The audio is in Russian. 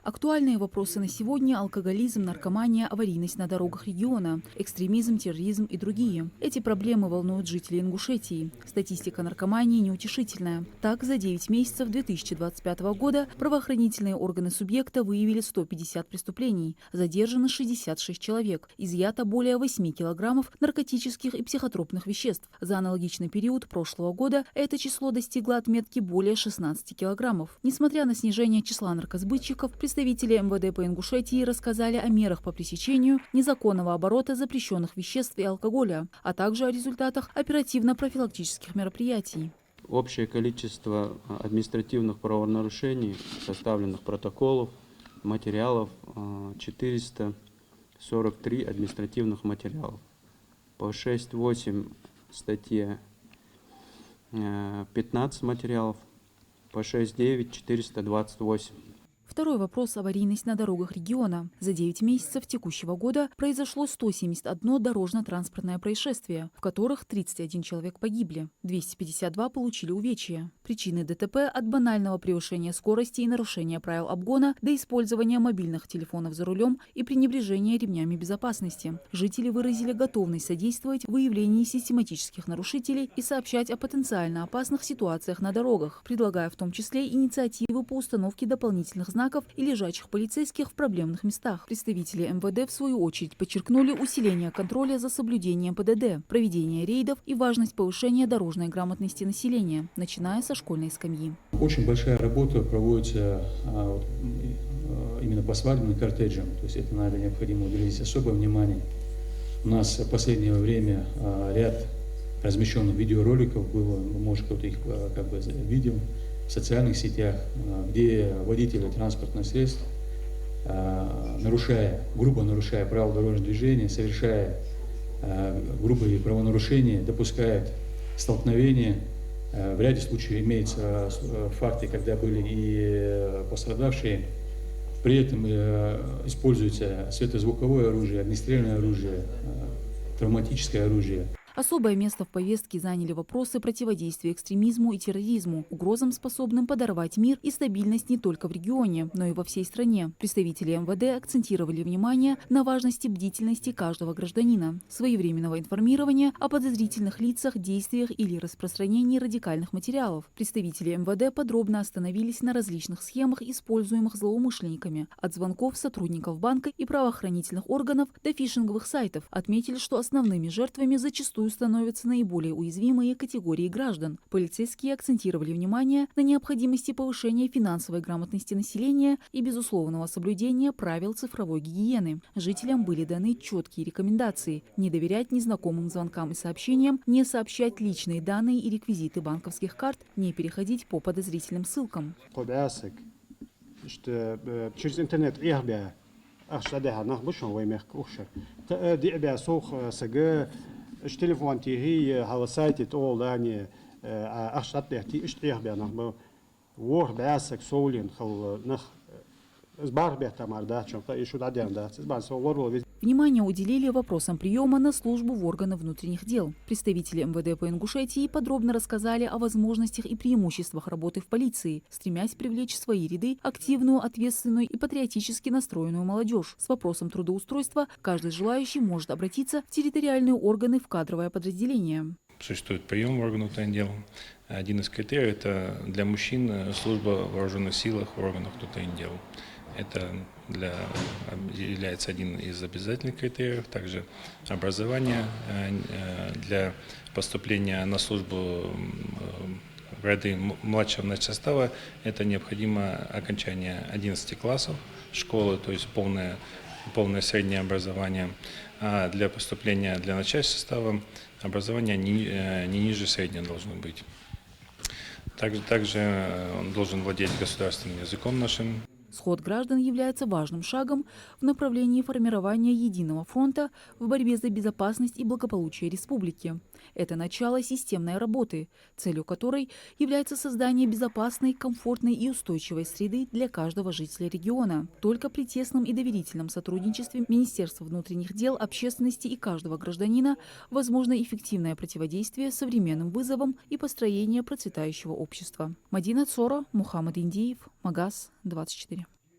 Актуальные вопросы на сегодня – алкоголизм, наркомания, аварийность на дорогах региона, экстремизм, терроризм и другие. Эти проблемы волнуют жителей Ингушетии. Статистика наркомании неутешительная. Так, за 9 месяцев 2025 года правоохранительные органы субъекта выявили 150 преступлений, задержано 66 человек, изъято более 8 килограммов наркотических и психотропных веществ. За аналогичный период прошлого года это число достигло отметки более 16 килограммов. Несмотря на снижение числа наркосбытчиков, представители МВД по Ингушетии рассказали о мерах по пресечению незаконного оборота запрещенных веществ и алкоголя, а также о результатах оперативно-профилактических мероприятий. Общее количество административных правонарушений, составленных протоколов, материалов – 443 административных материалов. По 6.8 статье 15 материалов, по 6.9 – 428. Второй вопрос – аварийность на дорогах региона. За 9 месяцев текущего года произошло 171 дорожно-транспортное происшествие, в которых 31 человек погибли, 252 получили увечья. Причины ДТП – от банального превышения скорости и нарушения правил обгона до использования мобильных телефонов за рулем и пренебрежения ремнями безопасности. Жители выразили готовность содействовать в выявлении систематических нарушителей и сообщать о потенциально опасных ситуациях на дорогах, предлагая в том числе инициативы по установке дополнительных знаков и лежачих полицейских в проблемных местах. Представители МВД, в свою очередь, подчеркнули усиление контроля за соблюдением ПДД, проведение рейдов и важность повышения дорожной грамотности населения, начиная со школьной скамьи. Очень большая работа проводится именно по свадебным кортеджам, то есть это надо необходимо уделить особое внимание. У нас в последнее время ряд размещенных видеороликов было, может кто-то их видел, в социальных сетях, где водители транспортных средств, грубо нарушая правила дорожного движения, совершая грубые правонарушения, допускают столкновения. В ряде случаев имеются факты, когда были и пострадавшие. При этом используется светозвуковое оружие, огнестрельное оружие, травматическое оружие. Особое место в повестке заняли вопросы противодействия экстремизму и терроризму, угрозам, способным подорвать мир и стабильность не только в регионе, но и во всей стране. Представители МВД акцентировали внимание на важности бдительности каждого гражданина, своевременного информирования о подозрительных лицах, действиях или распространении радикальных материалов. Представители МВД подробно остановились на различных схемах, используемых злоумышленниками, от звонков сотрудников банка и правоохранительных органов до фишинговых сайтов. Отметили, что основными жертвами зачастую становятся наиболее уязвимые категории граждан. Полицейские акцентировали внимание на необходимости повышения финансовой грамотности населения и безусловного соблюдения правил цифровой гигиены. Жителям были даны четкие рекомендации: не доверять незнакомым звонкам и сообщениям, не сообщать личные данные и реквизиты банковских карт, не переходить по подозрительным ссылкам. Через интернет телефон тихий, على سايت تقول يعني أخشى تحتي إشتريه بينهم وور بياسك سولين خل نخ إزبار بيحتمل ده شو فإيشو ده ديان ده إزبار سوور. Внимание уделили вопросам приема на службу в органы внутренних дел. Представители МВД по Ингушетии подробно рассказали о возможностях и преимуществах работы в полиции, стремясь привлечь в свои ряды активную, ответственную и патриотически настроенную молодежь. С вопросом трудоустройства каждый желающий может обратиться в территориальные органы в кадровое подразделение. Существует прием в органы внутренних дел. Один из критериев – это для мужчин служба в вооруженных силах в органах внутренних дел. Это является один из обязательных критериев. Также образование для поступления на службу в ряды младшего начсостава. Это необходимо окончание 11 классов школы, то есть полное среднее образование. А для поступления для начального состава образование не ниже среднего должно быть. Также он должен владеть государственным языком нашим. Сход граждан является важным шагом в направлении формирования единого фронта в борьбе за безопасность и благополучие республики. Это начало системной работы, целью которой является создание безопасной, комфортной и устойчивой среды для каждого жителя региона. Только при тесном и доверительном сотрудничестве Министерства внутренних дел, общественности и каждого гражданина возможно эффективное противодействие современным вызовам и построение процветающего общества. Мадина Цора, Мухаммад Индиев, Магаз 24.